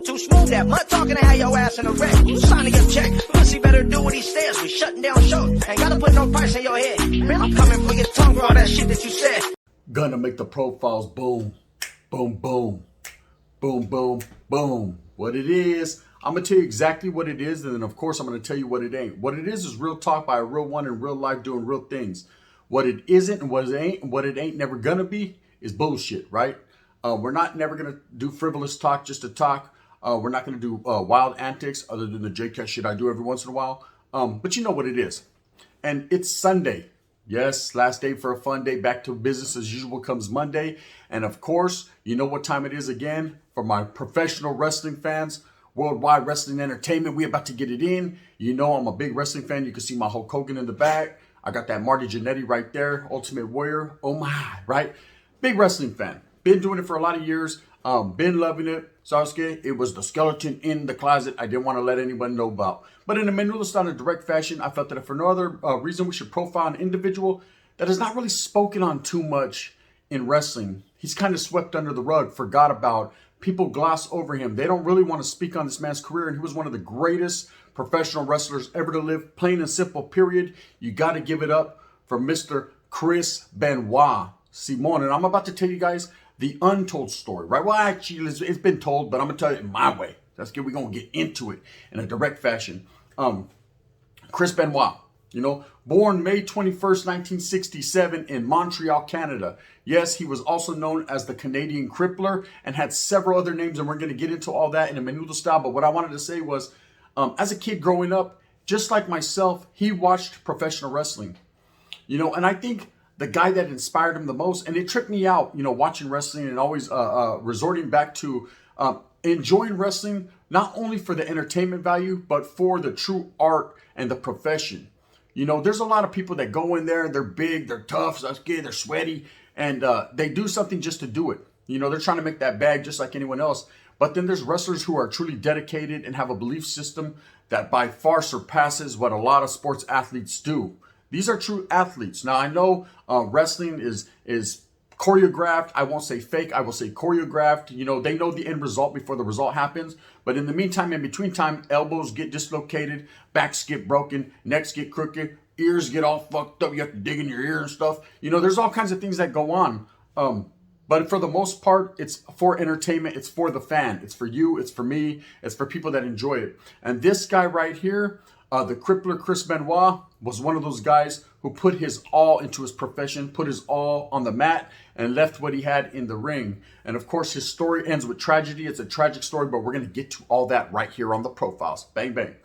Too smooth that mud talking to have your ass in a wreck. Signing your check. Pussy better do what he says. We shutting down shows. Ain't gotta put no price in your head. Man, I'm coming for your tongue for all that shit that you said. Gonna make the profiles boom, boom, boom, boom, boom, boom. What it is, I'm gonna tell you exactly what it is, and then of course I'm gonna tell you what it ain't. What it is real talk by a real one in real life doing real things. What it isn't and what it ain't never gonna be is bullshit, right? We're not never gonna do frivolous talk just to talk. We're not gonna do wild antics other than the JCast shit I do every once in a while. But you know what it is. And it's Sunday. Yes, last day for a fun day. Back to business as usual comes Monday. And of course, you know what time it is again for my professional wrestling fans. Worldwide Wrestling Entertainment. We about to get it in. You know I'm a big wrestling fan. You can see my Hulk Hogan in the back. I got that Marty Jannetty right there. Ultimate Warrior. Oh my, right? Big wrestling fan. Been doing it for a lot of years. Been loving it. Sasuke, it was the skeleton in the closet I didn't want to let anyone know about. But in a Manula style and direct fashion, I felt that for no other reason we should profile an individual that is not really spoken on too much in wrestling. He's kind of swept under the rug, forgot about. People gloss over him. They don't really want to speak on this man's career, and he was one of the greatest professional wrestlers ever to live. Plain and simple, period. You got to give it up for Mr. Chris Benoit Simon. And I'm about to tell you guys the untold story, right? Well, actually, it's been told, but I'm going to tell it in my way. That's good. We're going to get into it in a direct fashion. Chris Benoit, you know, born May 21st, 1967 in Montreal, Canada. Yes, he was also known as the Canadian Crippler and had several other names, and we're going to get into all that in a Menudo style. But what I wanted to say was, as a kid growing up, just like myself, he watched professional wrestling, you know, and I think the guy that inspired him the most, and it tripped me out, you know, watching wrestling and always resorting back to enjoying wrestling, not only for the entertainment value, but for the true art and the profession. You know, there's a lot of people that go in there and they're big, they're tough, they're sweaty, and they do something just to do it. You know, they're trying to make that bag just like anyone else. But then there's wrestlers who are truly dedicated and have a belief system that by far surpasses what a lot of sports athletes do. These are true athletes. Now, I know wrestling is choreographed. I won't say fake. I will say choreographed. You know, they know the end result before the result happens. But in the meantime, in between time, elbows get dislocated, backs get broken, necks get crooked, ears get all fucked up. You have to dig in your ear and stuff. You know, there's all kinds of things that go on. But for the most part, it's for entertainment. It's for the fan. It's for you. It's for me. It's for people that enjoy it. And this guy right here, the crippler Chris Benoit, was one of those guys who put his all into his profession, put his all on the mat, and left what he had in the ring. And of course, his story ends with tragedy. It's a tragic story, but we're going to get to all that right here on the profiles. Bang, bang.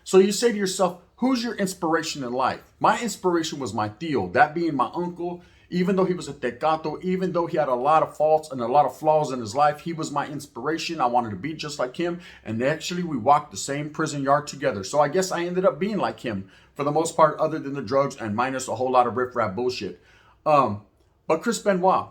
So you say to yourself, who's your inspiration in life? My inspiration was my tío, that being my uncle. Even though he was a tecato, even though he had a lot of faults and a lot of flaws in his life, he was my inspiration. I wanted to be just like him. And actually, we walked the same prison yard together. So I guess I ended up being like him for the most part, other than the drugs and minus a whole lot of riffraff bullshit. But Chris Benoit,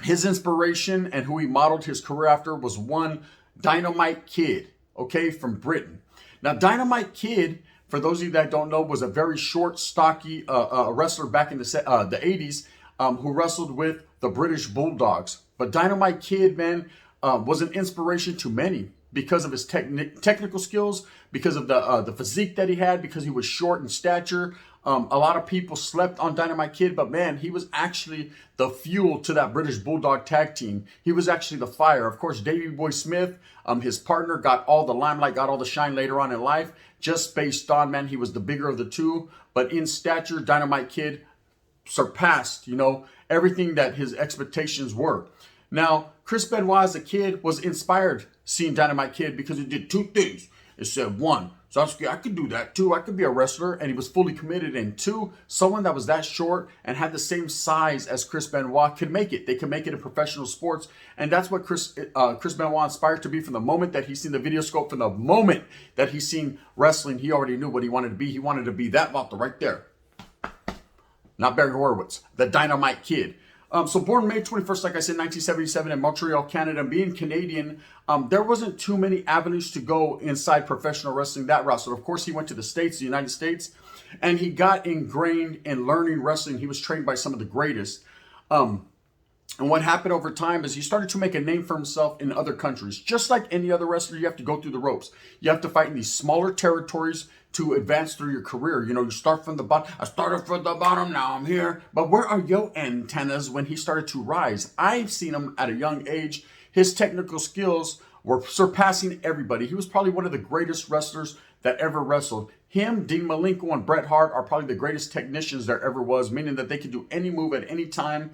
his inspiration and who he modeled his career after was one Dynamite Kid, okay, from Britain. Now, Dynamite Kid, for those of you that don't know, was a very short, stocky wrestler back in the 80s who wrestled with the British Bulldogs. But Dynamite Kid, man, was an inspiration to many because of his technical skills, because of the physique that he had, because he was short in stature. A lot of people slept on Dynamite Kid, but man, he was actually the fuel to that British Bulldog tag team. He was actually the fire. Of course, Davey Boy Smith, his partner, got all the limelight, got all the shine later on in life, just based on, man, he was the bigger of the two. But in stature, Dynamite Kid surpassed, you know, everything that his expectations were. Now, Chris Benoit as a kid was inspired seeing Dynamite Kid because he did two things. It said, one, Sasuke, I could do that too. I could be a wrestler. And he was fully committed. And two, someone that was that short and had the same size as Chris Benoit could make it. They could make it in professional sports. And that's what Chris Benoit inspired to be from the moment that he seen the video scope, from the moment that he seen wrestling. He already knew what he wanted to be. He wanted to be that Vato right there. Not Barry Horowitz, the Dynamite Kid. So born May 21st, like I said, 1977 in Montreal, Canada. Being Canadian, there wasn't too many avenues to go inside professional wrestling that route. So of course he went to the States, the United States, and he got ingrained in learning wrestling. He was trained by some of the greatest. And what happened over time is he started to make a name for himself in other countries. Just like any other wrestler, you have to go through the ropes. You have to fight in these smaller territories to advance through your career. You know, you start from the bottom. I started from the bottom, now I'm here. But where are your antennas when he started to rise? I've seen him at a young age. His technical skills were surpassing everybody. He was probably one of the greatest wrestlers that ever wrestled. Him, Dean Malenko, and Bret Hart are probably the greatest technicians there ever was, meaning that they could do any move at any time,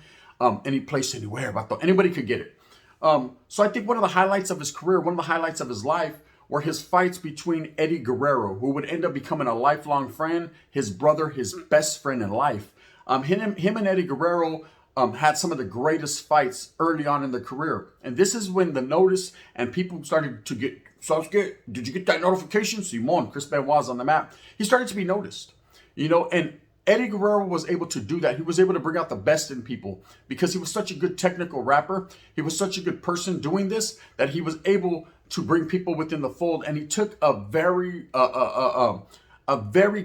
any place, anywhere. But anybody could get it. So I think one of the highlights of his career, one of the highlights of his life, were his fights between Eddie Guerrero, who would end up becoming a lifelong friend, his brother, his best friend in life. Him and Eddie Guerrero had some of the greatest fights early on in their career. And this is when the notice and people started to get, Sasuke, did you get that notification? Simon, Chris Benoit's on the map. He started to be noticed, you know, and Eddie Guerrero was able to do that. He was able to bring out the best in people because he was such a good technical rapper. He was such a good person doing this that he was able to bring people within the fold. And he took a very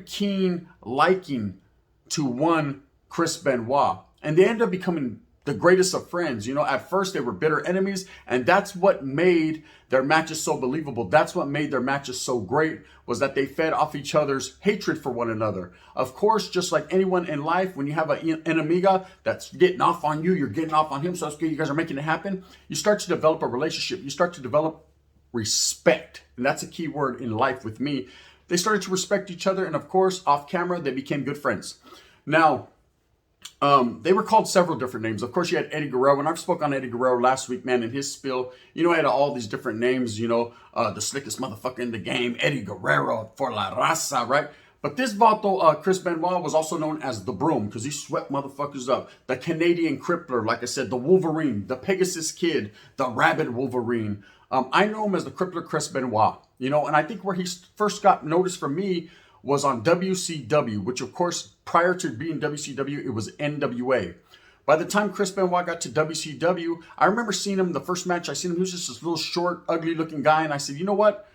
keen liking to one Chris Benoit. And they ended up becoming the greatest of friends. You know, at first they were bitter enemies, and that's what made their matches so believable. That's what made their matches so great, was that they fed off each other's hatred for one another. Of course, just like anyone in life, when you have an enemiga that's getting off on you, you're getting off on him, so you guys are making it happen, you start to develop a relationship. You start to develop respect. And that's a key word in life with me. They started to respect each other, and of course, off camera, they became good friends. Now, they were called several different names. Of course, you had Eddie Guerrero, and I've spoke on Eddie Guerrero last week, man, in his spiel. You know, he had all these different names, you know, the slickest motherfucker in the game, Eddie Guerrero, for la raza, right? But this vato, Chris Benoit, was also known as the Broom because he swept motherfuckers up. The Canadian Crippler, like I said, the Wolverine, the Pegasus Kid, the Rabid Wolverine. I know him as the Crippler Chris Benoit, you know, and I think where he first got noticed for me was on WCW, which of course, prior to being WCW, it was NWA. By the time Chris Benoit got to WCW, I remember seeing him, the first match I seen him, he was just this little short, ugly looking guy. And I said, you know what?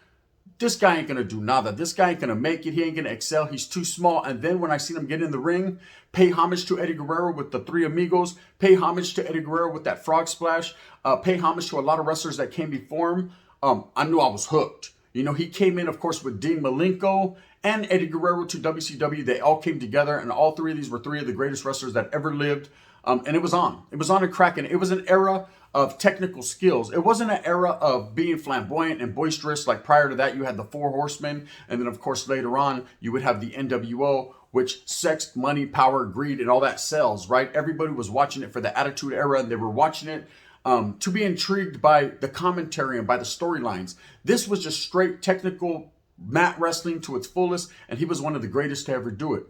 This guy ain't going to do nada. This guy ain't going to make it. He ain't going to excel. He's too small. And then when I seen him get in the ring, pay homage to Eddie Guerrero with the Three Amigos, pay homage to Eddie Guerrero with that frog splash, pay homage to a lot of wrestlers that came before him, I knew I was hooked. You know, he came in, of course, with Dean Malenko and Eddie Guerrero to WCW. They all came together, and all three of these were three of the greatest wrestlers that ever lived. And it was on. It was on and cracking. It was an era of technical skills. It wasn't an era of being flamboyant and boisterous. Like prior to that, you had the Four Horsemen. And then, of course, later on, you would have the NWO, which sex, money, power, greed, and all that sells, right? Everybody was watching it for the Attitude Era, and they were watching it to be intrigued by the commentary and by the storylines. This was just straight technical mat wrestling to its fullest, and he was one of the greatest to ever do it.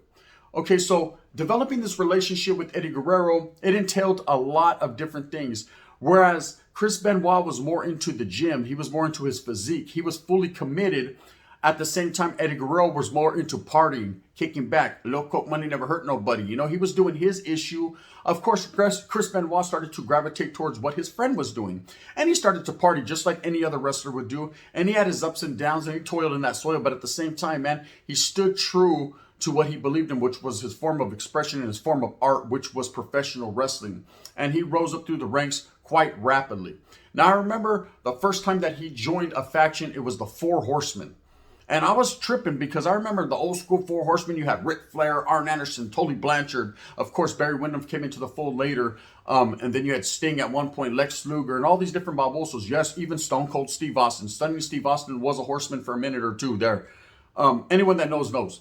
Okay, so developing this relationship with Eddie Guerrero, it entailed a lot of different things. Whereas Chris Benoit was more into the gym, he was more into his physique, he was fully committed. At the same time, Eddie Guerrero was more into partying, kicking back. Low coke money never hurt nobody. You know, he was doing his issue. Of course, Chris Benoit started to gravitate towards what his friend was doing. And he started to party just like any other wrestler would do. And he had his ups and downs, and he toiled in that soil. But at the same time, man, he stood true to what he believed in, which was his form of expression and his form of art, which was professional wrestling. And he rose up through the ranks quite rapidly. Now, I remember the first time that he joined a faction, it was the Four Horsemen. And I was tripping because I remember the old school Four Horsemen. You had Ric Flair, Arn Anderson, Tully Blanchard. Of course, Barry Windham came into the fold later. And then you had Sting at one point, Lex Luger, and all these different Barbosos. Yes, even Stone Cold Steve Austin. Stunning Steve Austin was a Horseman for a minute or two there. Anyone that knows, knows.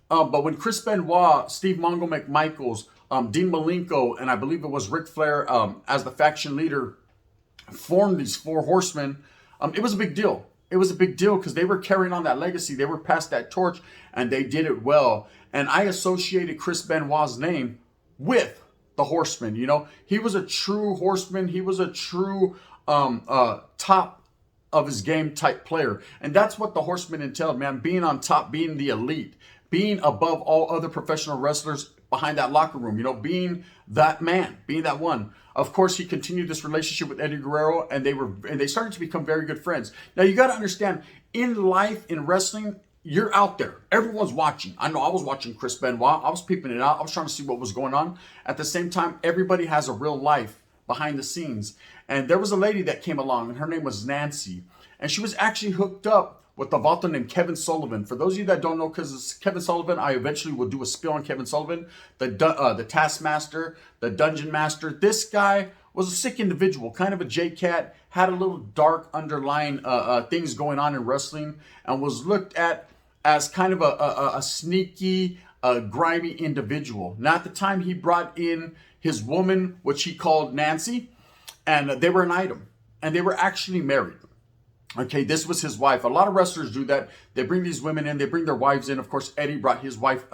But when Chris Benoit, Steve Mongo McMichaels, Dean Malenko, and I believe it was Ric Flair as the faction leader formed these Four Horsemen, it was a big deal. It was a big deal because they were carrying on that legacy. They were past that torch, and they did it well. And I associated Chris Benoit's name with the Horsemen. You know, he was a true Horseman. He was a true top of his game type player. And that's what the Horsemen entailed, man. Being on top, being the elite, being above all other professional wrestlers behind that locker room, you know, being that man, being that one. Of course, he continued this relationship with Eddie Guerrero, and they started to become very good friends. Now, you got to understand, in life, in wrestling, you're out there. Everyone's watching. I know I was watching Chris Benoit. I was peeping it out. I was trying to see what was going on. At the same time, everybody has a real life behind the scenes. And there was a lady that came along, and her name was Nancy. And she was actually hooked up with a vato named Kevin Sullivan. For those of you that don't know, because it's Kevin Sullivan, I eventually will do a spill on Kevin Sullivan, the Taskmaster, the Dungeon Master. This guy was a sick individual, kind of a J-Cat, had a little dark underlying things going on in wrestling, and was looked at as kind of a sneaky, grimy individual. Now, at the time, he brought in his woman, which he called Nancy, and they were an item, and they were actually married. Okay, this was his wife. A lot of wrestlers do that. They bring these women in, they bring their wives in. Of course, Eddie brought his wife,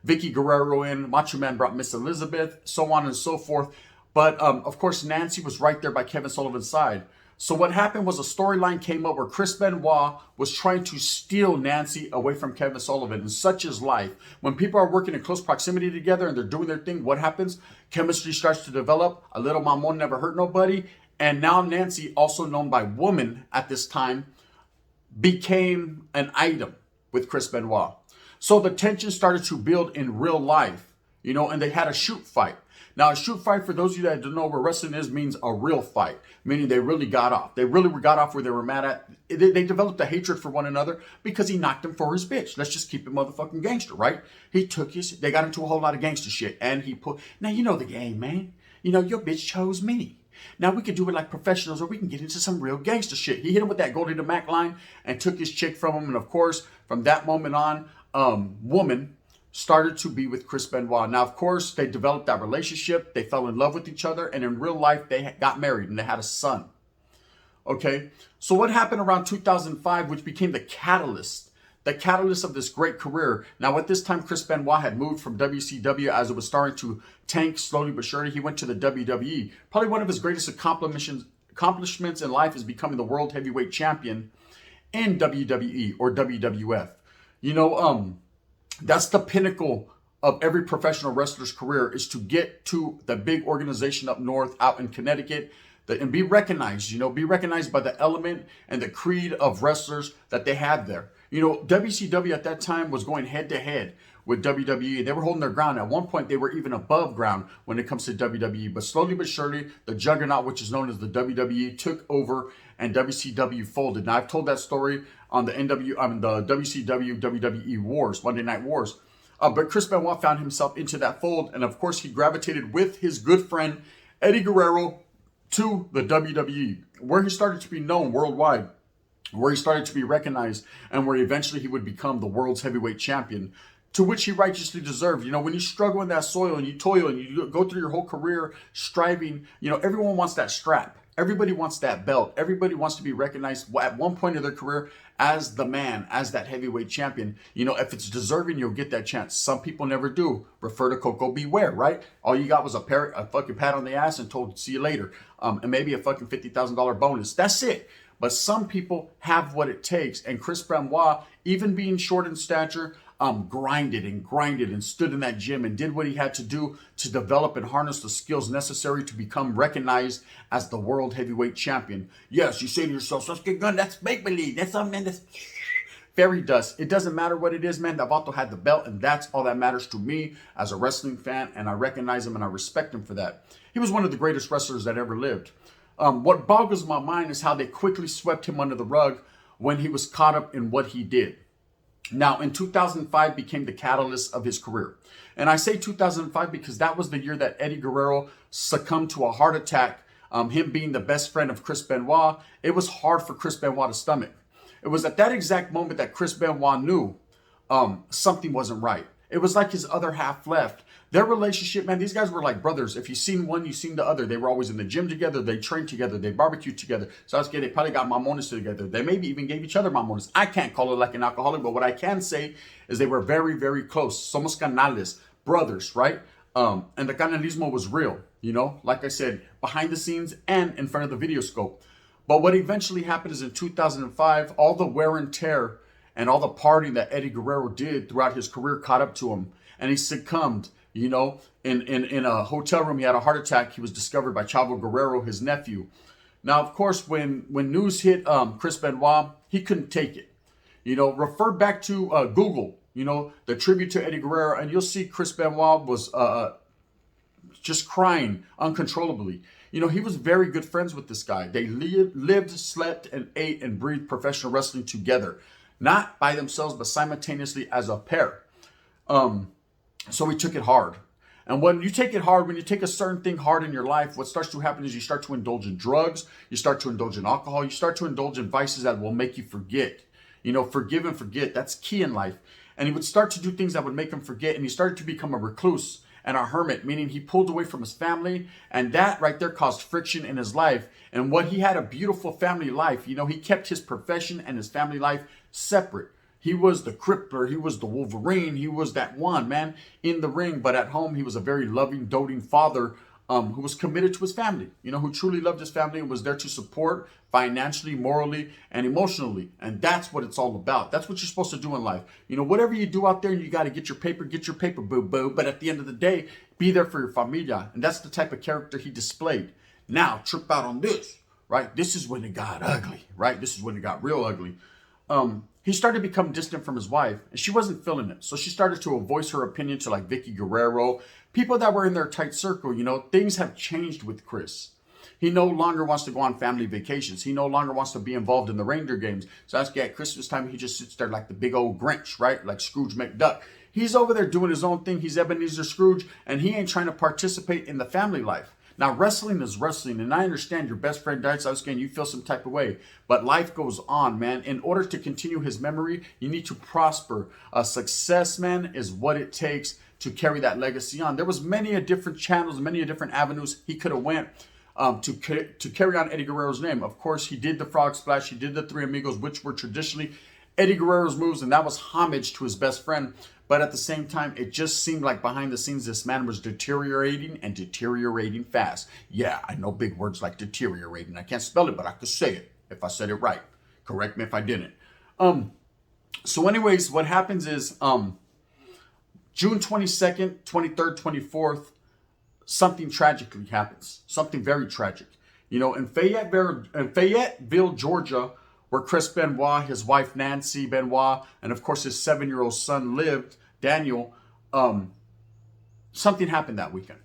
Vicky Guerrero in. Macho Man brought Miss Elizabeth, so on and so forth. But of course, Nancy was right there by Kevin Sullivan's side. So what happened was a storyline came up where Chris Benoit was trying to steal Nancy away from Kevin Sullivan. And such is life. When people are working in close proximity together and they're doing their thing, what happens? Chemistry starts to develop. A little mamon never hurt nobody. And now Nancy, also known by woman at this time, became an item with Chris Benoit. So the tension started to build in real life, you know, and they had a shoot fight. Now, a shoot fight, for those of you that don't know what wrestling is, means a real fight, meaning they really got off. They really got off where they were mad at. They developed a hatred for one another because he knocked him for his bitch. Let's just keep it motherfucking gangster, right? They got into a whole lot of gangster shit. And now you know the game, man. You know, your bitch chose me. Now we could do it like professionals, or we can get into some real gangster shit. He hit him with that Goldie to Mac line and took his chick from him. And of course, from that moment on, woman started to be with Chris Benoit. Now, of course, they developed that relationship. They fell in love with each other. And in real life, they got married and they had a son. Okay. So what happened around 2005, which became the catalyst of this great career. Now, at this time, Chris Benoit had moved from WCW as it was starting to tank slowly but surely. He went to the WWE. Probably one of his greatest accomplishments in life is becoming the World Heavyweight Champion in WWE or WWF. You know, that's the pinnacle of every professional wrestler's career, is to get to the big organization up north, out in Connecticut, and be recognized, you know, be recognized by the element and the creed of wrestlers that they had there. You know, WCW at that time was going head to head with WWE. They were holding their ground. At one point, they were even above ground when it comes to WWE. But slowly but surely, the juggernaut, which is known as the WWE, took over and WCW folded. Now, I've told that story on the WCW WWE Wars, Monday Night Wars. But Chris Benoit found himself into that fold. And of course, he gravitated with his good friend, Eddie Guerrero, to the WWE, where he started to be known worldwide, where he started to be recognized, and where eventually he would become the world's heavyweight champion, to which he righteously deserved. You know, when you struggle in that soil and you toil and you go through your whole career striving, you know, everyone wants that strap. Everybody wants that belt. Everybody wants to be recognized at one point of their career as the man, as that heavyweight champion. You know, if it's deserving, you'll get that chance. Some people never do. Refer to Coco Beware, right? All you got was a fucking pat on the ass and told, see you later. And maybe a fucking $50,000 bonus. That's it. But some people have what it takes. And Chris Benoit, even being short in stature, grinded and stood in that gym and did what he had to do to develop and harness the skills necessary to become recognized as the world heavyweight champion. Yes, you say to yourself, Sasuke Gun, that's make-believe. That's something, man, that's fairy dust. It doesn't matter what it is, man. That Vato had the belt, and that's all that matters to me as a wrestling fan, and I recognize him and I respect him for that. He was one of the greatest wrestlers that ever lived. What boggles my mind is how they quickly swept him under the rug when he was caught up in what he did. Now, in 2005 became the catalyst of his career. And I say 2005 because that was the year that Eddie Guerrero succumbed to a heart attack. Him being the best friend of Chris Benoit, it was hard for Chris Benoit to stomach. It was at that exact moment that Chris Benoit knew something wasn't right. It was like his other half left. Their relationship, man, these guys were like brothers. If you've seen one, you've seen the other. They were always in the gym together. They trained together. They barbecued together. So I was kidding. They probably got mamones together. They maybe even gave each other mamones. I can't call it like an alcoholic, but what I can say is they were very, very close. Somos canales, brothers, right? And the canalismo was real, you know, like I said, behind the scenes and in front of the video scope. But what eventually happened is in 2005, all the wear and tear and all the partying that Eddie Guerrero did throughout his career caught up to him, and he succumbed. You know, in a hotel room, he had a heart attack. He was discovered by Chavo Guerrero, his nephew. Now, of course, when news hit Chris Benoit, he couldn't take it. You know, refer back to Google, you know, the tribute to Eddie Guerrero, and you'll see Chris Benoit was just crying uncontrollably. You know, he was very good friends with this guy. They lived, slept, and ate and breathed professional wrestling together. Not by themselves, but simultaneously as a pair. So he took it hard. And when you take it hard, when you take a certain thing hard in your life, what starts to happen is you start to indulge in drugs, you start to indulge in alcohol, you start to indulge in vices that will make you forget. You know, forgive and forget. That's key in life. And he would start to do things that would make him forget. And he started to become a recluse and a hermit, meaning he pulled away from his family. And that right there caused friction in his life. And what he had a beautiful family life, you know, he kept his profession and his family life separate. He was the Crippler. He was the Wolverine. He was that one, man, in the ring. But at home, he was a very loving, doting father who was committed to his family, you know, who truly loved his family and was there to support financially, morally, and emotionally. And that's what it's all about. That's what you're supposed to do in life. You know, whatever you do out there, you got to get your paper, boo-boo. But at the end of the day, be there for your familia. And that's the type of character he displayed. Now, trip out on this, right? This is when it got ugly, right? This is when it got real ugly. He started to become distant from his wife, and she wasn't feeling it. So she started to voice her opinion to like Vicky Guerrero, people that were in their tight circle. You know, things have changed with Chris. He no longer wants to go on family vacations. He no longer wants to be involved in the reindeer games. So that's at Christmas time, he just sits there like the big old Grinch, right? Like Scrooge McDuck. He's over there doing his own thing. He's Ebenezer Scrooge, and he ain't trying to participate in the family life. Now, wrestling is wrestling, and I understand your best friend died, so again, you feel some type of way. But life goes on, man. In order to continue his memory, you need to prosper. Success, man, is what it takes to carry that legacy on. There was many a different channels, many a different avenues he could have went to carry on Eddie Guerrero's name. Of course, he did the Frog Splash. He did the Three Amigos, which were traditionally Eddie Guerrero's moves, and that was homage to his best friend. But at the same time, it just seemed like behind the scenes, this man was deteriorating and deteriorating fast. Yeah, I know big words like deteriorating. I can't spell it, but I could say it if I said it right. Correct me if I didn't. So anyways, what happens is June 22nd, 23rd, 24th, something tragically happens. Something very tragic. You know, in Fayetteville, Georgia, where Chris Benoit, his wife Nancy Benoit, and of course his 7-year-old son lived, Daniel, something happened that weekend.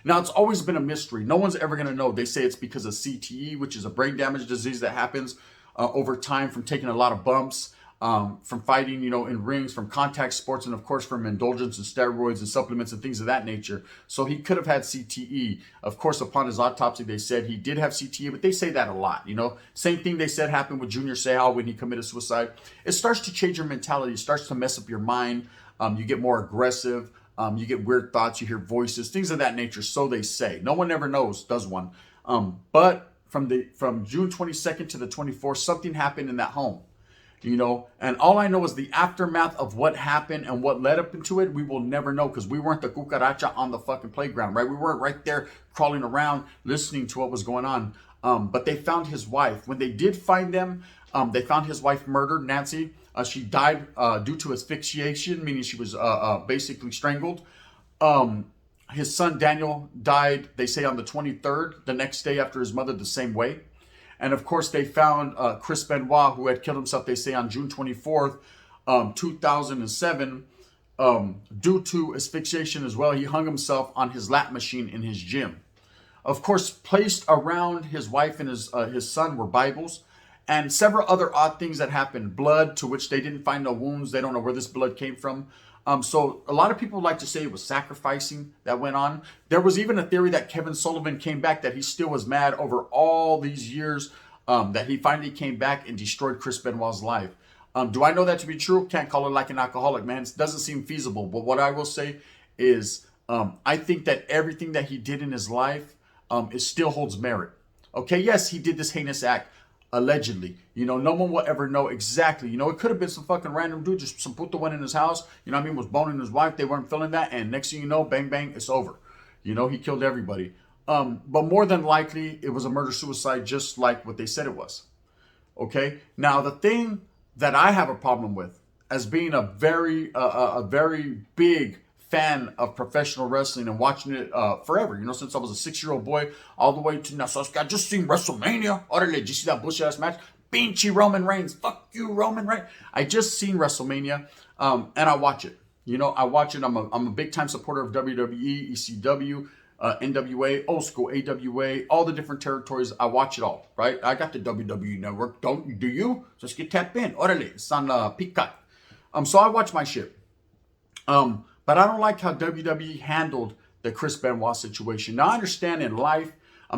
Now, it's always been a mystery. No one's ever going to know. They say it's because of CTE, which is a brain damage disease that happens over time from taking a lot of bumps, from fighting, you know, in rings, from contact sports, and of course from indulgence and steroids and supplements and things of that nature. So he could have had CTE. Of course, upon his autopsy, they said he did have CTE, but they say that a lot, you know. Same thing they said happened with Junior Seau when he committed suicide. It starts to change your mentality. It starts to mess up your mind. You get more aggressive. You get weird thoughts. You hear voices, things of that nature. So they say. No one ever knows, does one. But from June 22nd to the 24th, something happened in that home. You know, and all I know is the aftermath of what happened and what led up into it, we will never know because we weren't the cucaracha on the fucking playground, right? We weren't right there crawling around listening to what was going on. But they found his wife. When they did find them, they found his wife murdered, Nancy. She died due to asphyxiation, meaning she was basically strangled. His son Daniel died, they say, on the 23rd, the next day after his mother, the same way. And of course, they found Chris Benoit, who had killed himself, they say, on June 24th, 2007, due to asphyxiation as well. He hung himself on his lap machine in his gym. Of course, placed around his wife and his son were Bibles and several other odd things that happened. Blood, to which they didn't find no wounds. They don't know where this blood came from. So a lot of people like to say it was sacrificing that went on. There was even a theory that Kevin Sullivan came back, that he still was mad over all these years, that he finally came back and destroyed Chris Benoit's life. Do I know that to be true? Can't call it like an alcoholic, man. It doesn't seem feasible. But what I will say is I think that everything that he did in his life it still holds merit. Okay, yes, he did this heinous act. Allegedly, you know, no one will ever know exactly. You know, it could have been some fucking random dude, just some puto one in his house, you know what I mean, was boning his wife. They weren't feeling that. And next thing you know, bang, bang, it's over. You know, he killed everybody. But more than likely, it was a murder-suicide, just like what they said it was. Okay? Now, the thing that I have a problem with, as being a very big fan of professional wrestling and watching it forever, you know, since I was a 6-year-old boy all the way to now. So I just seen WrestleMania. Orale, did you see that bullshit ass match? Pinchy Roman Reigns. Fuck you, Roman Reigns. I just seen WrestleMania and I watch it. You know, I watch it. I'm a big time supporter of WWE, ECW. NWA, old school AWA, all the different territories. I watch it all, right? I got the WWE Network. Do you? Just get tapped in. Orale, it's on Peacock. So I watch my shit. But I don't like how WWE handled the Chris Benoit situation. Now I understand in life,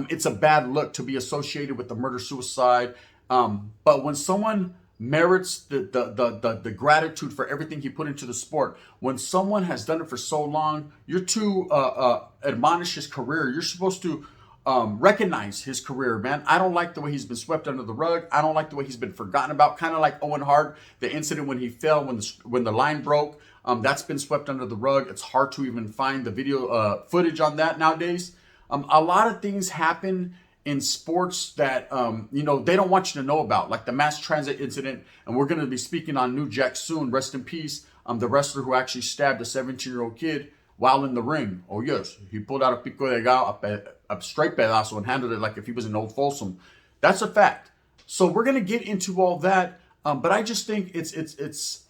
it's a bad look to be associated with the murder-suicide. But when someone merits the gratitude for everything he put into the sport, when someone has done it for so long, you're to admonish his career. You're supposed to recognize his career, man. I don't like the way he's been swept under the rug. I don't like the way he's been forgotten about. Kind of like Owen Hart, the incident when he fell, when the line broke. That's been swept under the rug. It's hard to even find the video footage on that nowadays. A lot of things happen in sports that, they don't want you to know about, like the mass transit incident. And we're going to be speaking on New Jack soon. Rest in peace. The wrestler who actually stabbed a 17-year-old kid while in the ring. Oh, yes. He pulled out a pico de gallo, a straight pedazo, and handled it like if he was an old Folsom. That's a fact. So we're going to get into all that. But I just think it's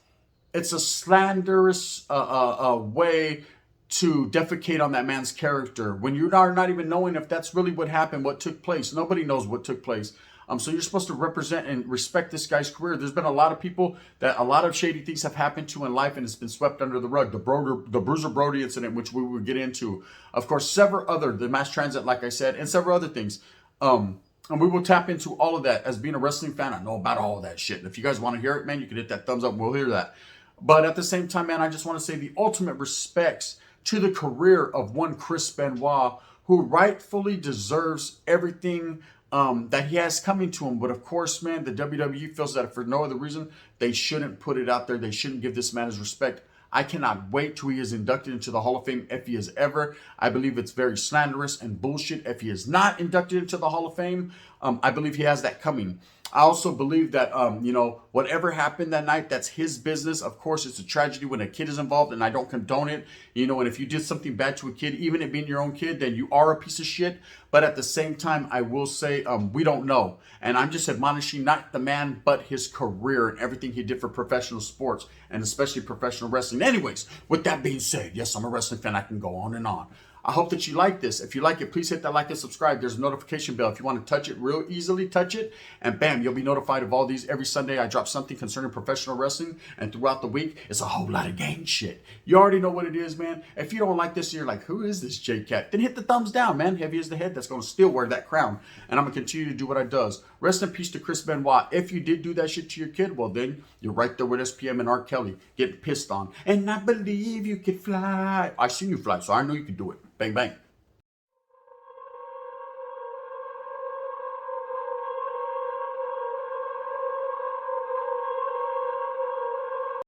a slanderous way to defecate on that man's character when you are not even knowing if that's really what happened, what took place. Nobody knows what took place. So you're supposed to represent and respect this guy's career. There's been a lot of people that a lot of shady things have happened to in life, and it's been swept under the rug. The Bruiser Brody incident, which we will get into. Of course, the mass transit, like I said, and several other things. And we will tap into all of that. As being a wrestling fan, I know about all of that shit. And if you guys want to hear it, man, you can hit that thumbs up. We'll hear that. But at the same time, man, I just want to say the ultimate respects to the career of one Chris Benoit, who rightfully deserves everything that he has coming to him. But of course, man, the WWE feels that for no other reason, they shouldn't put it out there. They shouldn't give this man his respect. I cannot wait till he is inducted into the Hall of Fame, if he is ever. I believe it's very slanderous and bullshit if he is not inducted into the Hall of Fame. I believe he has that coming. I also believe that, whatever happened that night, that's his business. Of course, it's a tragedy when a kid is involved, and I don't condone it. And if you did something bad to a kid, even it being your own kid, then you are a piece of shit. But at the same time, I will say we don't know. And I'm just admonishing not the man, but his career and everything he did for professional sports, and especially professional wrestling. Anyways, with that being said, yes, I'm a wrestling fan. I can go on and on. I hope that you like this. If you like it, please hit that like and subscribe. There's a notification bell. If you want to touch it real easily, touch it. And bam, you'll be notified of all these. Every Sunday, I drop something concerning professional wrestling. And throughout the week, it's a whole lot of gang shit. You already know what it is, man. If you don't like this and you're like, who is this J-Cat? Then hit the thumbs down, man. Heavy is the head that's going to still wear that crown. And I'm going to continue to do what I does. Rest in peace to Chris Benoit. If you did do that shit to your kid, well, then you're right there with SPM and R. Kelly getting pissed on. And I believe you could fly. I seen you fly, so I know you can do it. Bang, bang.